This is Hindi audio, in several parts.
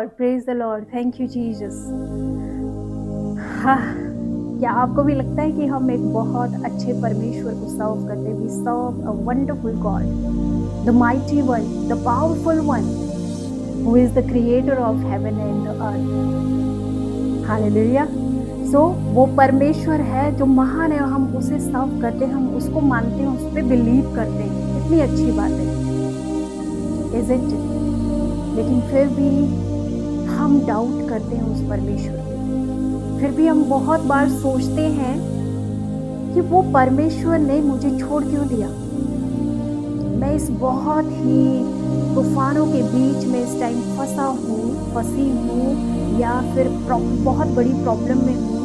Praise the Lord, thank you Jesus. हाँ, क्या आपको भी लगता है कि हम एक बहुत अच्छे परमेश्वर को सर्व करते हैं? We serve a wonderful God, the mighty one, the powerful one, who is the creator of heaven and the earth. Hallelujah. So वो परमेश्वर है जो महान है, हम उसे सर्व करते हैं, हम उसको मानते हैं, उस पर बिलीव करते हैं। कितनी अच्छी बात है, isn't it? लेकिन फिर भी हम डाउट करते हैं उस परमेश्वर पे। फिर भी हम बहुत बार सोचते हैं कि वो परमेश्वर ने मुझे छोड़ क्यों दिया। मैं इस बहुत ही तूफानों के बीच में इस टाइम फंसी हूँ या फिर बहुत बड़ी प्रॉब्लम में हूँ,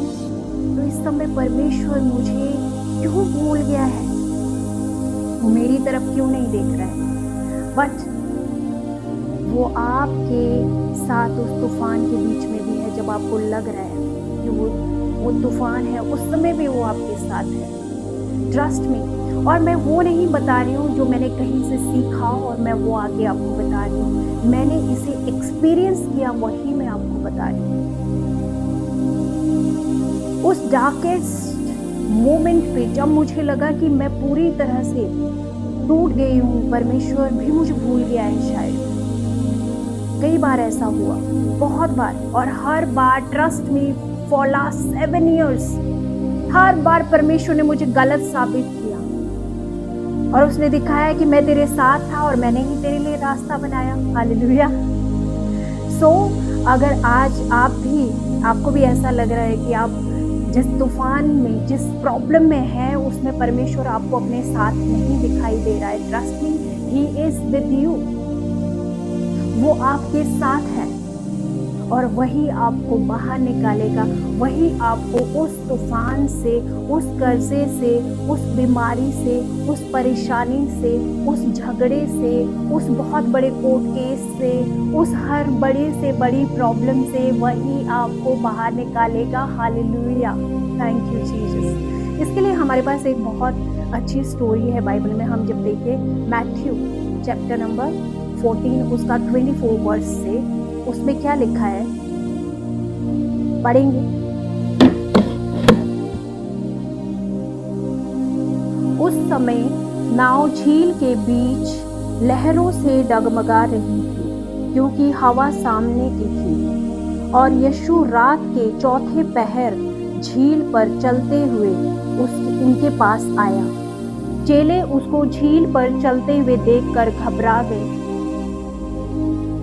तो इस समय परमेश्वर मुझे क्यों भूल गया है, वो मेरी तरफ क्यों नहीं देख रहा है। बट वो आपके साथ उस तूफान के बीच में भी है। जब आपको लग रहा है कि वो तूफान है, उस समय भी वो आपके साथ है। Trust me. और मैं वो नहीं बता रही हूँ जो मैंने कहीं से सीखा और मैं वो आगे आपको बता रही हूँ। मैंने इसे एक्सपीरियंस किया, वही मैं आपको बता रही हूँ। उस डार्केस्ट मोमेंट पे जब मुझे लगा कि मैं पूरी तरह से टूट गई हूँ, परमेश्वर भी मुझे भूल गया है शायद। कई बार ऐसा हुआ, बहुत बार, और हर बार, trust me, for last 7 years हर बार परमेश्वर ने मुझे गलत साबित किया और उसने दिखाया कि मैं तेरे साथ था और मैंने ही तेरे लिए रास्ता बनाया। हालेलुया। सो अगर आज आपको भी ऐसा लग रहा है कि आप जिस तूफान में, जिस प्रॉब्लम में है, उसमें परमेश्वर आपको अपने साथ नहीं दिखाई दे रहा है, trust me, he is with you. वो आपके साथ है और वही आपको बाहर निकालेगा, वही आपको उस तूफान से, उस कर्जे से, उस बीमारी से, उस परेशानी से, उस झगड़े से, उस बहुत बड़े कोर्ट केस से, उस हर बड़ी से बड़ी प्रॉब्लम से वही आपको बाहर निकालेगा। Hallelujah, thank you Jesus. इसके लिए हमारे पास एक बहुत अच्छी स्टोरी है बाइबल में। हम जब देखें मैथ्यू चैप्टर नंबर 14 उसका 24 वर्स से, उसमें क्या लिखा है पढ़ेंगे। उस समय नाव झील के बीच लहरों से डगमगा रही थी क्योंकि हवा सामने की थी, और यीशु रात के चौथे पहर झील पर चलते हुए उनके पास आया। चेले उसको झील पर चलते हुए देखकर घबरा गए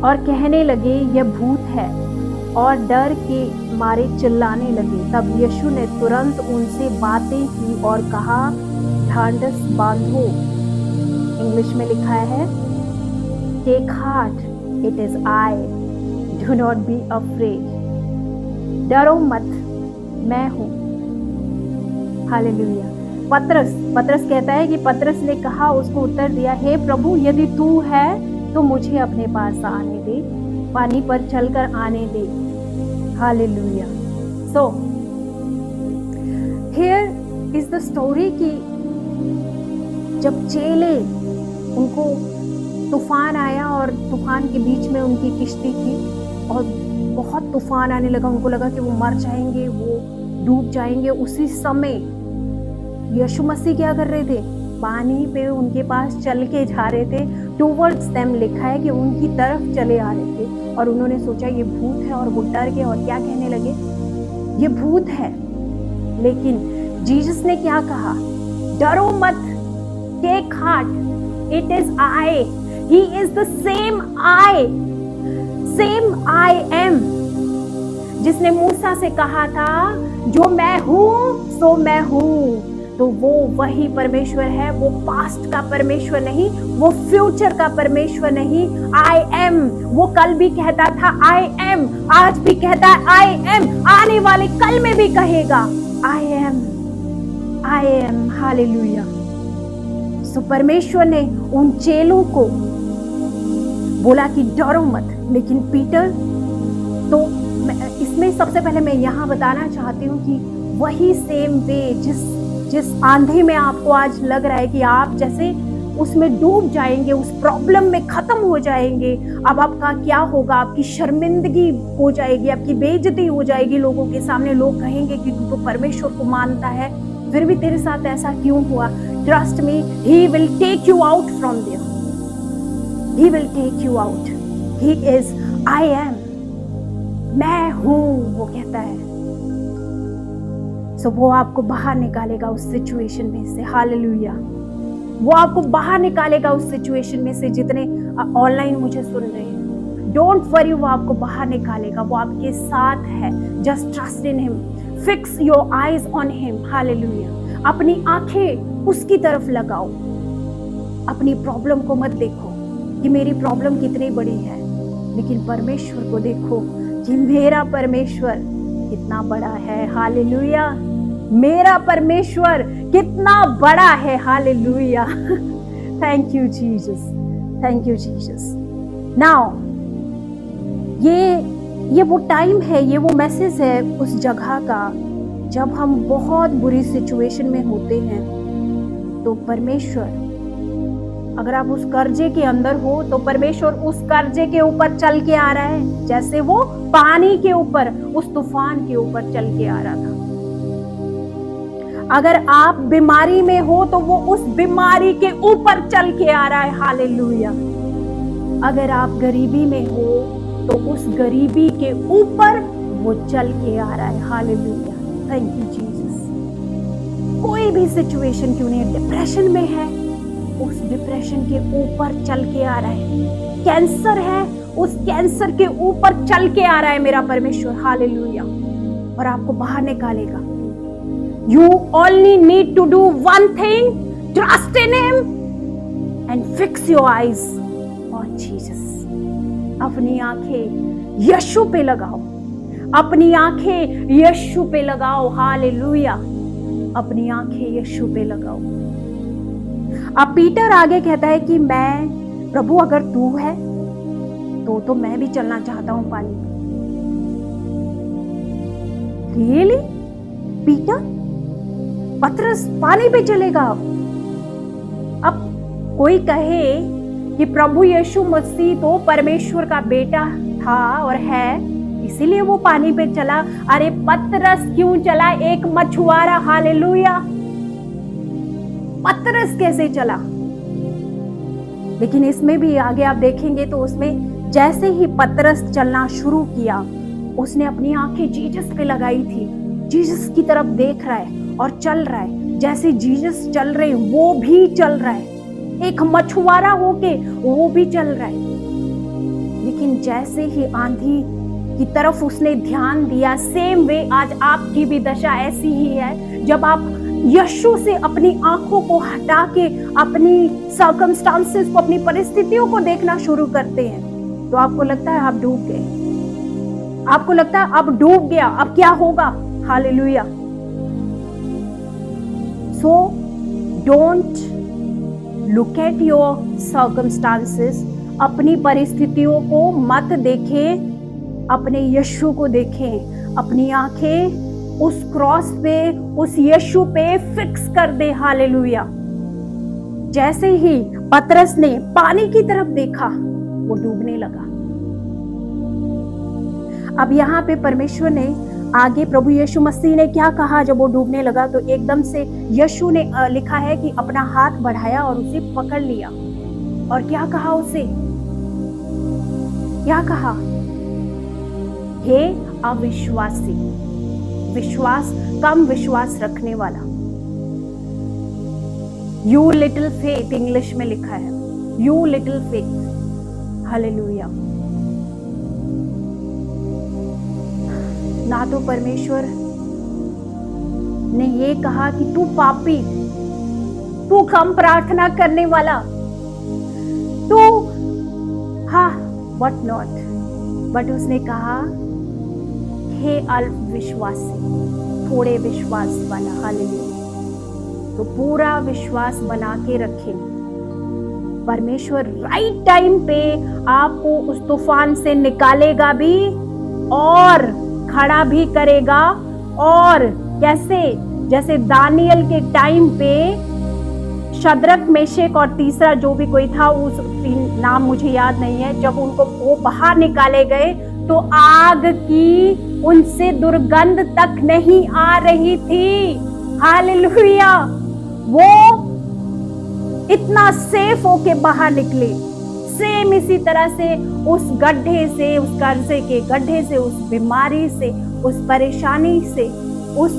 और कहने लगे, यह भूत है, और डर के मारे चिल्लाने लगे। तब यीशु ने तुरंत उनसे बातें की और कहा, ढांढस बांधो। इंग्लिश में लिखा है, take heart, it is I, do not be afraid. डरो मत, मैं हूँ। हालेलुया। पतरस कहता है कि पतरस ने कहा, उसको उत्तर दिया, हे प्रभु, यदि तू है तो मुझे अपने पास आने दे, पानी पर चलकर आने दे। Hallelujah. So here is the story कि जब चेले, उनको तूफान आया और तूफान के बीच में उनकी किश्ती थी और बहुत तूफान आने लगा, उनको लगा कि वो मर जाएंगे, वो डूब जाएंगे। उसी समय यीशु मसीह क्या कर रहे थे? पानी पे उनके पास चल के जा रहे थे। टूवर्ड्स देम लिखा है कि उनकी तरफ चले आ रहे थे, और उन्होंने सोचा ये भूत है, और वो डर गए और क्या कहने लगे, ये भूत है। लेकिन जीसस ने क्या कहा? डरो मत, take heart, it is I, he is the same I am, जिसने मूसा से कहा था, जो मैं हूं सो मैं हूं। तो वो वही परमेश्वर है। वो पास्ट का परमेश्वर नहीं, वो फ्यूचर का परमेश्वर नहीं। आई एम, वो कल भी कहता था आई एम, आज भी कहता है आई एम, आने वाले कल में भी कहेगा I am, I am. Hallelujah. So परमेश्वर ने उन चेलों को बोला कि डरो मत। लेकिन पीटर, तो इसमें सबसे पहले मैं यहाँ बताना चाहती हूँ कि वही सेम वे, जिस आंधी में आपको आज लग रहा है कि आप जैसे उसमें डूब जाएंगे, उस प्रॉब्लम में खत्म हो जाएंगे। अब आपका क्या होगा? आपकी शर्मिंदगी हो जाएगी, आपकी बेइज्जती हो जाएगी लोगों के सामने। लोग कहेंगे कि तू तो परमेश्वर को मानता है, फिर भी तेरे साथ ऐसा क्यों हुआ? Trust me, he will take you out from there, he will take you out. He is I am, मैं हूं, वो कहता है। सो वो आपको बाहर निकालेगा उस सिचुएशन में से। हालेलुया। वो आपको बाहर निकालेगा उस सिचुएशन में से। जितने ऑनलाइन मुझे सुन रहे हैं, डोंट वरी, वो आपको बाहर निकालेगा, वो आपके साथ है। Just trust in him, fix your eyes on him. Hallelujah. अपनी आंखें उसकी तरफ लगाओ, अपनी प्रॉब्लम को मत देखो कि मेरी प्रॉब्लम कितनी बड़ी है, लेकिन परमेश्वर को देखो कि मेरा परमेश्वर कितना बड़ा है। हालेलुया। मेरा परमेश्वर कितना बड़ा है। Hallelujah. Thank you Jesus, thank you Jesus. Now ये वो टाइम है, ये वो मैसेज है उस जगह का जब हम बहुत बुरी सिचुएशन में होते हैं। तो परमेश्वर, अगर आप उस कर्जे के अंदर हो तो परमेश्वर उस कर्जे के ऊपर चल के आ रहा है, जैसे वो पानी के ऊपर, उस तूफान के ऊपर चल के आ रहा था। अगर आप बीमारी में हो तो वो उस बीमारी के ऊपर चल के आ रहा है। हालेलुया। अगर आप गरीबी में हो तो उस गरीबी के ऊपर वो चल के आ रहा है। हालेलुया। Thank you Jesus. कोई भी सिचुएशन क्यों नहीं, डिप्रेशन में है, उस डिप्रेशन के ऊपर चल के आ रहा है। कैंसर है, उस कैंसर के ऊपर चल के आ रहा है मेरा परमेश्वर। हालेलुया। और आपको बाहर निकालेगा। You only need to do one thing, trust in him and fix your eyes on Jesus. अपनी आंखें यीशु पे लगाओ, अपनी आंखें यीशु पे लगाओ। हालेलुया। अपनी आंखें यीशु पे लगाओ। अब पीटर आगे कहता है कि मैं, प्रभु अगर तू है तो मैं भी चलना चाहता हूं पानी में। रियली? पीटर, पतरस पानी पे चलेगा? अब कोई कहे कि प्रभु यीशु मसीह तो परमेश्वर का बेटा था और है, इसीलिए वो पानी पे चला। अरे पतरस क्यों चला? एक मछुआरा। हालेलुया। पतरस कैसे चला? लेकिन इसमें भी आगे आप देखेंगे तो उसमें जैसे ही पतरस चलना शुरू किया, उसने अपनी आंखें जीसस पे लगाई थी। जीसस की तरफ देख रहा है और चल रहा है। जैसे जीसस चल रहे हैं वो भी चल रहा है, एक मछुआरा होके वो भी चल रहा है। लेकिन जैसे ही आंधी की तरफ उसने ध्यान दिया, सेम वे आज आपकी भी दशा ऐसी ही है। जब आप यीशु से अपनी आंखों को हटा के अपनी सर्कमस्टांसेस को, अपनी परिस्थितियों को देखना शुरू करते हैं, तो आपको लगता है आप डूब गए। आपको लगता है अब डूब गया, अब क्या होगा? Hallelujah. So don't look at your circumstances, अपनी परिस्थितियों को मत देखें, अपने यीशु को देखें। अपनी आंखें उस क्रॉस पे, उस यीशु पे फिक्स कर दे। हालेलुया। जैसे ही पतरस ने पानी की तरफ देखा, वो डूबने लगा। अब यहाँ पे परमेश्वर ने आगे, प्रभु यीशु मसीह ने क्या कहा जब वो डूबने लगा? तो एकदम से यीशु ने लिखा है कि अपना हाथ बढ़ाया और उसे पकड़ लिया। और क्या कहा उसे? क्या कहा? हे अविश्वासी, कम विश्वास रखने वाला। यू लिटिल फेथ, इंग्लिश में लिखा है, यू लिटिल फेथ। हालेलुया। ना तो परमेश्वर ने ये कहा कि तू पापी, तू कम प्रार्थना करने वाला, तू व्हाट नॉट, बट उसने कहा हे अल्पविश्वासी, थोड़े विश्वास वाला। हालेलुया। तो पूरा विश्वास बना के रखें। परमेश्वर राइट टाइम पे आपको उस तूफान से निकालेगा भी और खड़ा भी करेगा। और कैसे? जैसे दानियल के टाइम पे शद्रक, मेशक और तीसरा जो भी कोई था, उस तीन नाम मुझे याद नहीं है, जब उनको वो बाहर निकाले गए तो आग की उनसे दुर्गंध तक नहीं आ रही थी। हालेलुया। वो इतना सेफ होके बाहर निकले। सेम इसी तरह से उस गड्ढे से, उस कर्जे के गड्ढे से, उस बीमारी से, उस परेशानी से, उस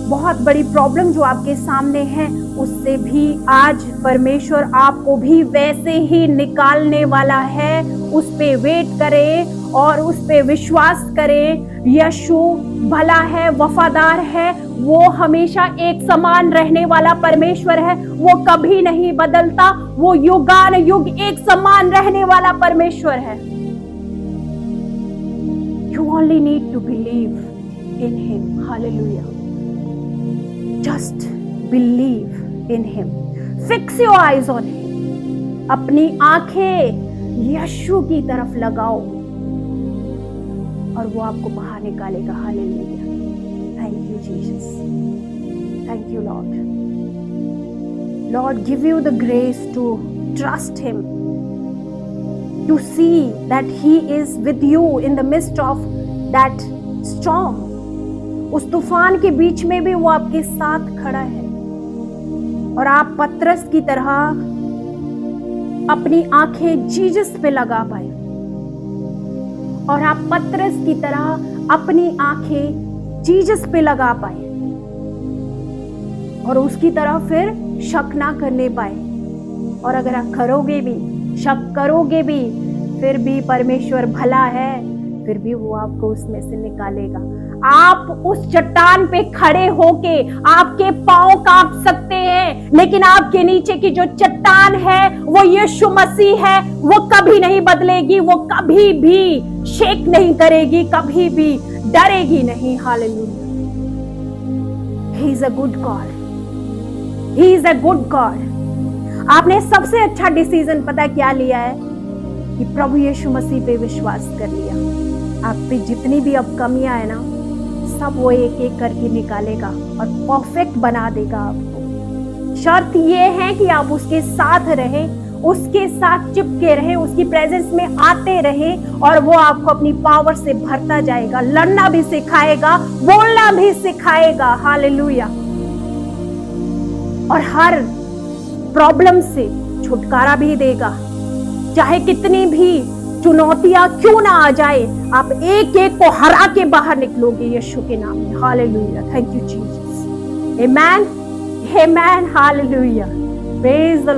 बहुत बड़ी प्रॉब्लम जो आपके सामने है, उससे भी आज परमेश्वर आपको भी वैसे ही निकालने वाला है। उस पे वेट करें और उस पे विश्वास करें। यीशु भला है, वफादार है, वो हमेशा एक समान रहने वाला परमेश्वर है। वो कभी नहीं बदलता, वो युगान युग एक समान रहने वाला परमेश्वर है। You only need to believe in him. Hallelujah. Just believe in him. Fix your eyes on him. अपनी आंखें यीशु की तरफ लगाओ और वो आपको बाहर निकालेगा। Hallelujah. Thank you, Jesus. Thank you, Lord. Lord, give you the grace to trust him, to see that he is with you in the midst of that storm. उस तूफान के बीच में भी वो आपके साथ खड़ा है और आप पतरस की तरह अपनी आंखें जीसस पे लगा पाए और आप पतरस की तरह अपनी आंखें जीसस पे लगा पाए और उसकी तरह फिर शक ना करने पाए। और अगर आप करोगे भी, शक करोगे भी, फिर भी परमेश्वर भला है, फिर भी वो आपको उसमें से निकालेगा। आप उस चट्टान पे खड़े होके आपके पांव कांप सकते हैं, लेकिन आपके नीचे की जो चट्टान है वो यीशु मसीह है। वो कभी नहीं बदलेगी, वो कभी भी शेक नहीं करेगी, कभी भी डरेगी नहीं। Hallelujah. He is a good God, he is a good God. आपने सबसे अच्छा डिसीजन पता क्या लिया है कि प्रभु यीशु मसीह पे विश्वास कर लिया। आप पे जितनी भी अब कमियां है ना, सब वो एक एक करके निकालेगा और परफेक्ट बना देगा आपको। शर्त ये है कि आप उसके साथ रहें, उसके साथ चिपके रहें, उसकी प्रेजेंस में आते रहें और वो आपको अपनी पावर से भरता जाएगा। लड़ना भी सिखाएगा, बोलना भी सिखाएगा। हालेलुया। और हर प्रॉब्लम से छुटकारा भी देगा। चाहे कितनी भी चुनौतियां क्यों ना आ जाए, आप एक एक को हरा के बाहर निकलोगे यीशु के नाम में। Hallelujah. Thank you Jesus. Amen, amen, hallelujah. Praise the